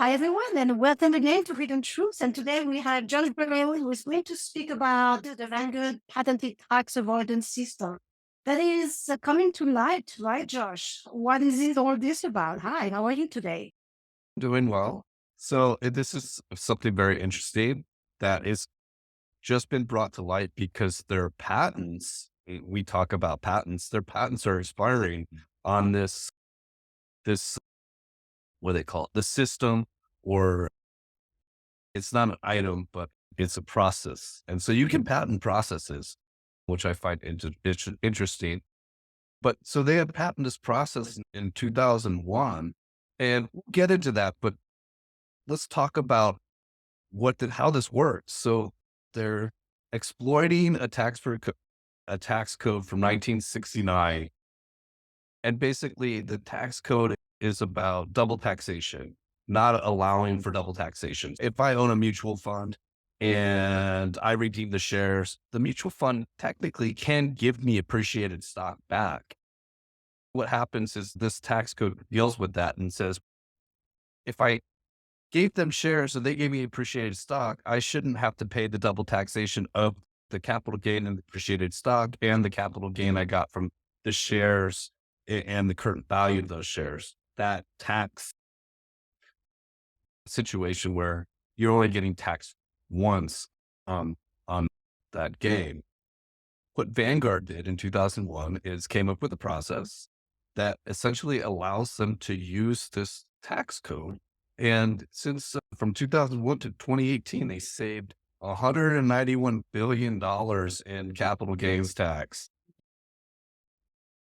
Hi, everyone, and welcome again to Hidden Truths. And today we have Josh Barone who is going to speak about the Vanguard patented tax avoidance system that is coming to light, right, Josh? What is it all this about? Hi, how are you today? Doing well. So this is something very interesting that is just been brought to light because their patents, we talk about patents, their patents are expiring on this, what they call it, the system, or it's not an item, but it's a process. And so you can patent processes, which I find interesting. But so they had patented this process in 2001, and we'll get into that, but let's talk about how this works. So they're exploiting a tax code from 1969. And basically the tax code is about double taxation, not allowing for double taxation. If I own a mutual fund and I redeem the shares, the mutual fund technically can give me appreciated stock back. What happens is this tax code deals with that and says, if I gave them shares and they gave me appreciated stock, I shouldn't have to pay the double taxation of the capital gain and the appreciated stock and the capital gain I got from the shares and the current value of those shares. That tax situation where you're only getting taxed once on that gain. What Vanguard did in 2001 is came up with a process that essentially allows them to use this tax code. And since from 2001 to 2018, they saved $191 billion in capital gains tax.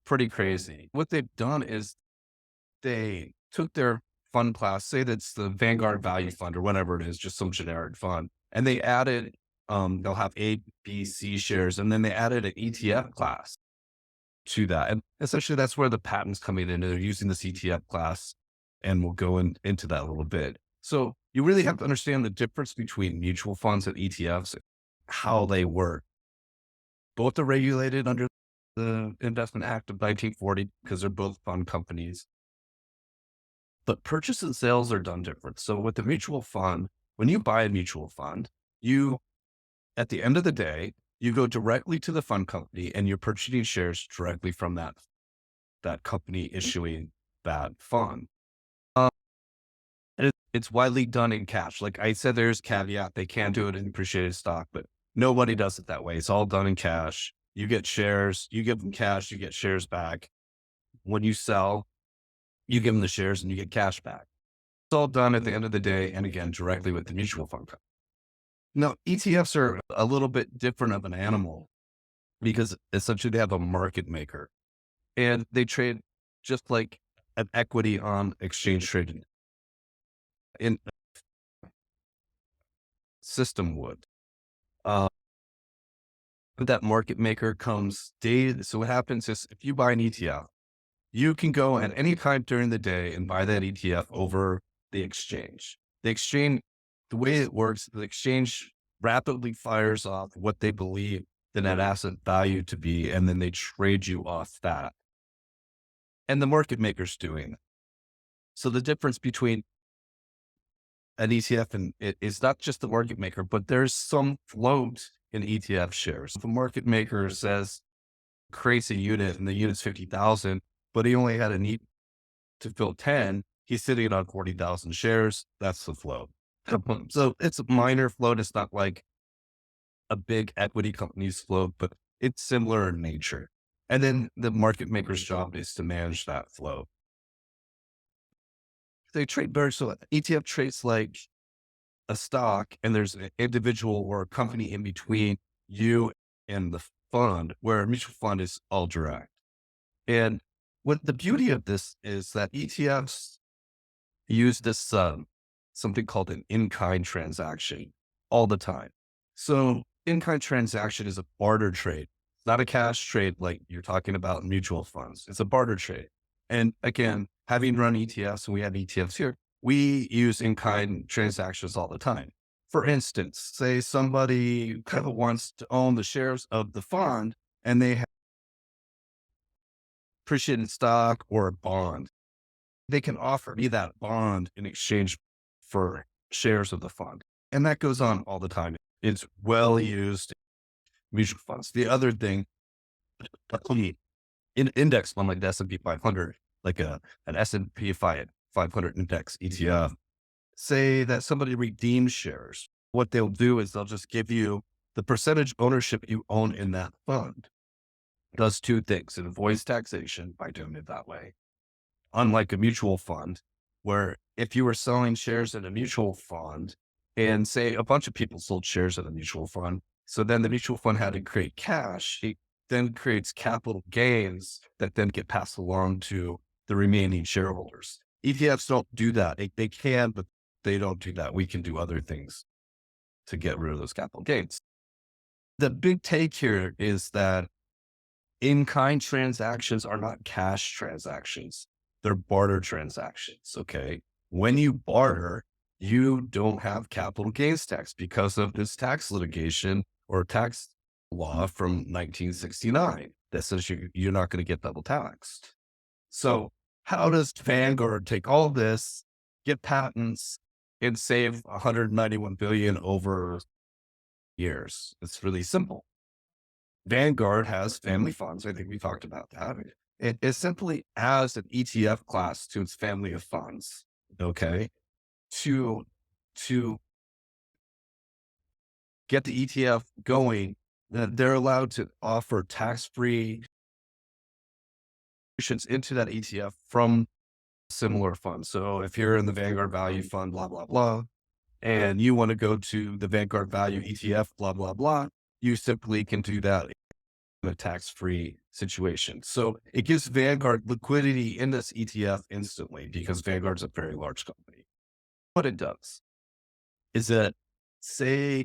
Pretty crazy. What they've done is they took their fund class, say that's the Vanguard Value Fund or whatever it is, just some generic fund, and they added, they'll have A, B, C shares, and then they added an ETF class to that. And essentially that's where the patents coming in. They're using this ETF class, and we'll go into that a little bit. So you really have to understand the difference between mutual funds and ETFs, how they work. Both are regulated under the Investment Act of 1940 because they're both fund companies. But purchase and sales are done different. So with the mutual fund, when you buy a mutual fund, you, at the end of the day, you go directly to the fund company and you're purchasing shares directly from that company issuing that fund. And it's widely done in cash. Like I said, there's caveat. They can do it in appreciated stock, but nobody does it that way. It's all done in cash. You get shares, you give them cash, you get shares back. When you sell, you give them the shares and you get cash back. It's all done at the end of the day. And again, directly with the mutual fund company. Now, ETFs are a little bit different of an animal because essentially they have a market maker and they trade just like an equity on exchange traded in system would. Uh, that market maker comes daily. So what happens is if you buy an ETF, you can go at any time during the day and buy that ETF over the exchange. The exchange, the way it works, the exchange rapidly fires off what they believe the net asset value to be, and then they trade you off that. And the market maker's doing it. So the difference between an ETF and it is not just the market maker, but there's some float in ETF shares. If a market maker says creates a unit and the unit's 50,000, but he only had a need to fill 10, he's sitting on 40,000 shares. That's the float. So it's a minor float. It's not like a big equity company's float, but it's similar in nature. And then the market maker's job is to manage that flow. They trade very, so ETF trades like a stock and there's an individual or a company in between you and the fund, where a mutual fund is all direct. And what the beauty of this is that ETFs use this, something called an in-kind transaction all the time. So in-kind transaction is a barter trade, not a cash trade like you're talking about in mutual funds. It's a barter trade. And again, having run ETFs, and we have ETFs here, we use in-kind transactions all the time. For instance, say somebody kind of wants to own the shares of the fund and they have appreciated stock or a bond. They can offer me that bond in exchange for shares of the fund. And that goes on all the time. It's well used in mutual funds. The other thing, in index fund like the S&P 500, like an S&P 500 index ETF, say that somebody redeems shares. What they'll do is they'll just give you the percentage ownership you own in that fund. It does two things. It avoids taxation by doing it that way. Unlike a mutual fund, where if you were selling shares in a mutual fund and say a bunch of people sold shares in a mutual fund, so then the mutual fund had to create cash, it then creates capital gains that then get passed along to the remaining shareholders. ETFs don't do that. They can, but they don't do that. We can do other things to get rid of those capital gains. The big take here is that in-kind transactions are not cash transactions. They're barter transactions. Okay. When you barter, you don't have capital gains tax because of this tax litigation or tax law from 1969 that says you're not going to get double taxed. So how does Vanguard take all of this, get patents, and save 191 billion over years? It's really simple. Vanguard has family funds. I think we talked about that. It simply adds an ETF class to its family of funds. Okay. To get the ETF going, they're allowed to offer tax-free contributions into that ETF from similar funds. So if you're in the Vanguard Value Fund, blah, blah, blah, and you want to go to the Vanguard Value ETF, blah, blah, blah, you simply can do that in a tax-free situation. So it gives Vanguard liquidity in this ETF instantly because Vanguard's a very large company. What it does is that, say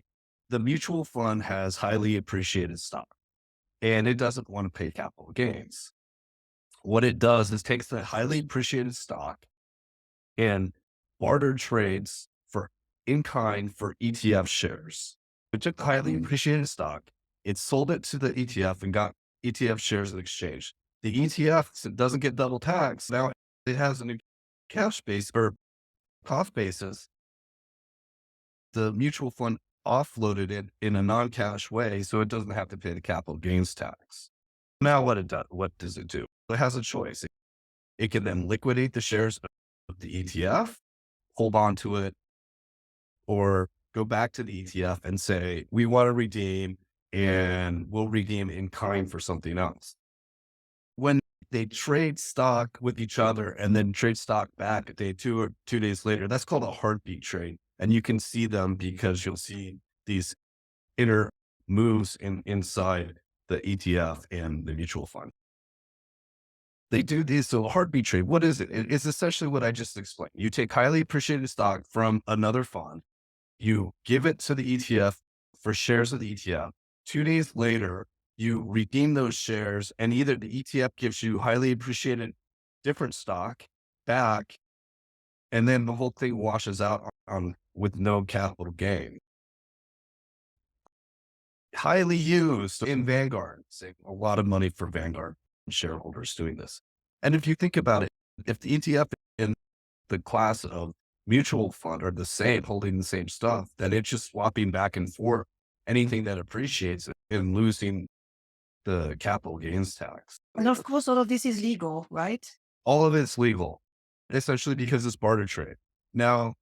the mutual fund has highly appreciated stock and it doesn't want to pay capital gains. What it does is takes the highly appreciated stock and barter trades for in kind for ETF shares. It took the highly appreciated stock, it sold it to the ETF and got ETF shares in exchange. The ETF, since it doesn't get double tax, now it has a new cash base or cost basis. The mutual fund offloaded it in a non-cash way, so it doesn't have to pay the capital gains tax. Now what does it do? It has a choice. It can then liquidate the shares of the ETF, hold on to it, or go back to the ETF and say, we want to redeem and we'll redeem in kind for something else. When they trade stock with each other and then trade stock back a day, 2 days later, that's called a heartbeat trade. And you can see them because you'll see these inner moves inside the ETF and the mutual fund. They do these. So a heartbeat trade, what is it? It's essentially what I just explained. You take highly appreciated stock from another fund, you give it to the ETF for shares of the ETF. 2 days later, you redeem those shares and either the ETF gives you highly appreciated different stock back, and then the whole thing washes out on with no capital gain. Highly used in Vanguard, save a lot of money for Vanguard shareholders doing this. And if you think about it, if the ETF and the class of mutual fund are the same, holding the same stuff, then it's just swapping back and forth anything that appreciates and losing the capital gains tax. And of course, all of this is legal, right? All of it's legal, essentially because it's barter trade. Now,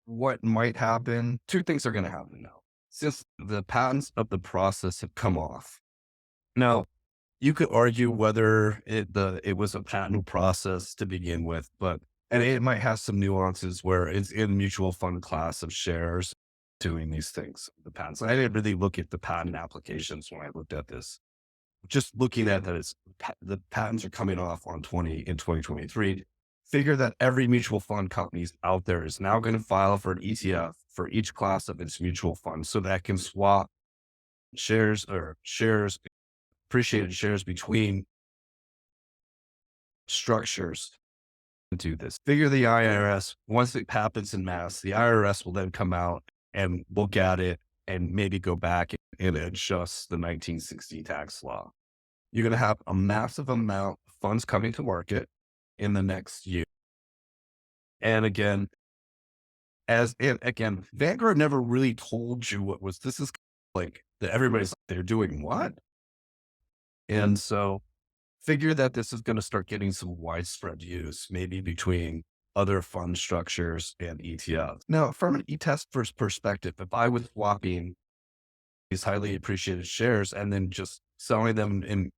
what might happen? Two things are going to happen now. Since the patents of the process have come off. Now, you could argue whether it was a patent process to begin with, and it might have some nuances where it's in mutual fund class of shares doing these things. The patents. I didn't really look at the patent applications when I looked at this. Just looking at that, the patents are coming off in 2023. Figure that every mutual fund company out there is now going to file for an ETF for each class of its mutual fund so that can swap appreciated shares between structures to do this. Figure the IRS, once it happens in mass, the IRS will then come out and look at it and maybe go back and adjust the 1960 tax law. You're going to have a massive amount of funds coming to market in the next year. And again, and again, Vanguard never really told you what was this is like that everybody's like, they're doing what? And so figure that this is going to start getting some widespread use, maybe between other fund structures and ETFs. Now, from an ETF first perspective, if I was swapping these highly appreciated shares and then just selling them and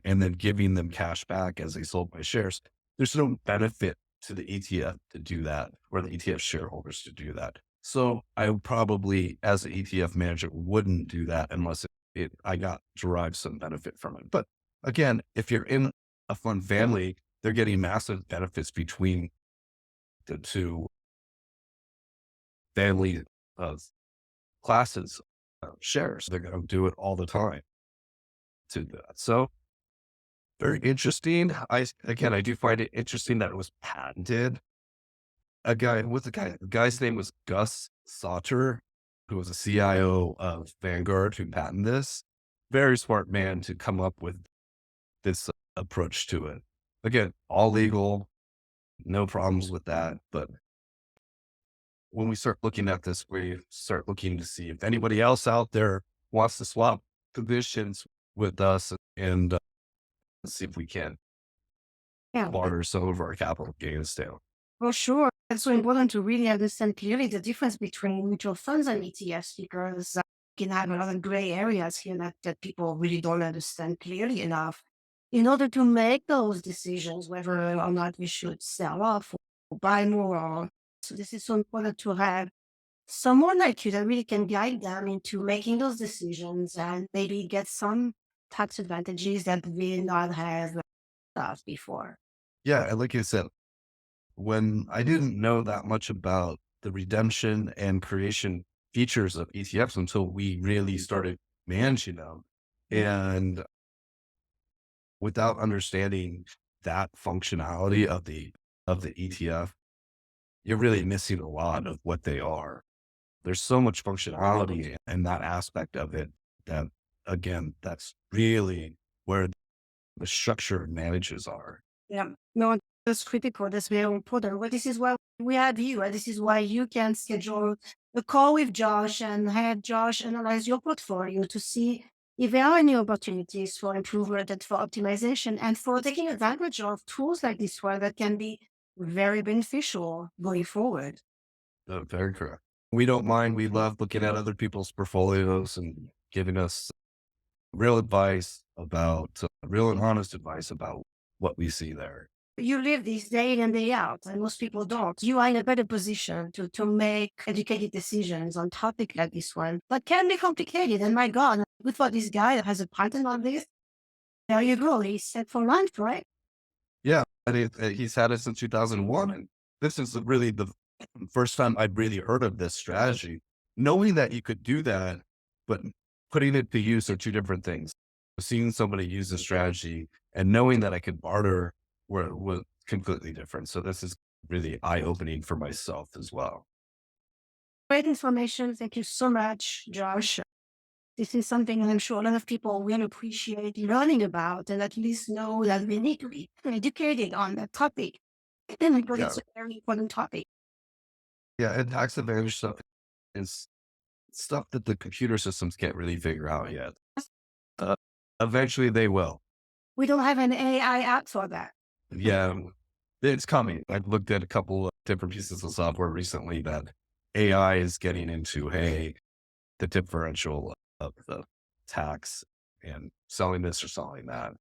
then giving them cash back as they sold my shares, there's no benefit to the ETF to do that or the ETF shareholders to do that. So I would probably, as an ETF manager, wouldn't do that unless I got derived some benefit from it. But again, if you're in a fund family, they're getting massive benefits between the two family uh, classes of shares. They're going to do it all the time to that. So very interesting. I do find it interesting that it was patented. The guy's name was Gus Sauter, who was a CIO of Vanguard, who patented this. Very smart man to come up with this approach to it. Again, all legal, no problems with that. But when we start looking at this, we start looking to see if anybody else out there wants to swap positions with us and see if we can Yeah, barter some of our capital gains down. for sure. It's so important to really understand clearly the difference between mutual funds and ETFs because you can have a lot of gray areas here that people really don't understand clearly enough in order to make those decisions, whether or not we should sell off or buy more. So this is so important to have someone like you that really can guide them into making those decisions and maybe get some tax advantages that we not have before. Yeah, and like you said, when I didn't know that much about the redemption and creation features of ETFs until we really started managing them. And without understanding that functionality of the ETF, you're really missing a lot of what they are. There's so much functionality in that aspect of it that again, that's really where the structure advantages are. Yeah, no, that's critical. That's very important. Well, this is why we have you, and this is why you can schedule a call with Josh and have Josh analyze your portfolio to see if there are any opportunities for improvement and for optimization and for taking advantage of tools like this one that can be very beneficial going forward. Very correct. We don't mind. We love looking at other people's portfolios and giving us real advice about real and honest advice about what we see there. You live this day in and day out, and most people don't. You are in a better position to make educated decisions on topic like this one, but can be complicated. And my God, we thought this guy that has a patent on this. There you go. He's set for life, right? Yeah, and he's had it since 2001, and this is really the first time I'd really heard of this strategy. Knowing that you could do that, but putting it to use are two different things. Seeing somebody use the strategy and knowing that I could barter was completely different. So this is really eye opening for myself as well. Great information. Thank you so much, Josh. This is something I'm sure a lot of people will appreciate learning about and at least know that we need to be educated on that topic. Because Yeah, it's a very important topic. yeah, and tax advantage stuff is stuff that the computer systems can't really figure out yet. Uh, Eventually, they will. We don't have an AI app for that. Yeah, it's coming. I've looked at a couple of different pieces of software recently that AI is getting into, hey, the differential of the tax and selling this or selling that.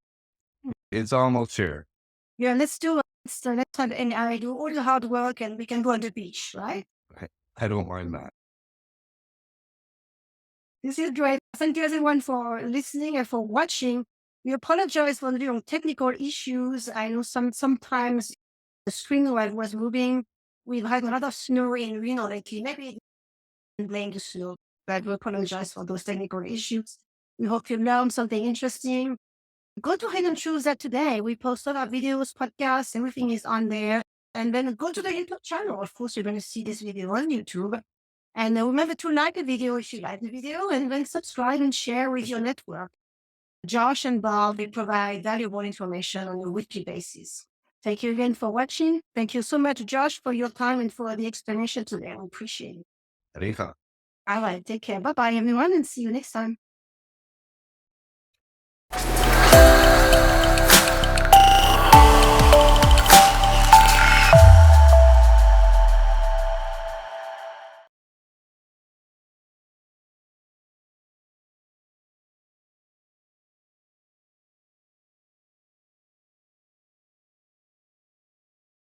It's almost here. Yeah, let's do it. Let's have AI do all the hard work and we can go on the beach, right? I, I don't mind that. This is great. Thank you everyone for listening and for watching. We apologize for the technical issues. I know sometimes the screen while it was moving. We've had a lot of snow in Reno lately. Maybe it didn't blame the snow, but we apologize for those technical issues. We hope you learned something interesting. Go to Hidden Truths that today. We post all our videos, podcasts, everything is on there. And then go to the YouTube channel. Of course, you're going to see this video on YouTube. And remember to like the video if you like the video, and then subscribe and share with your network. Josh and Bob, they provide valuable information on a weekly basis. Thank you again for watching. Thank you so much, Josh, for your time and for the explanation today. I appreciate it. Anytime. All right. Take care. Bye bye, everyone, and see you next time.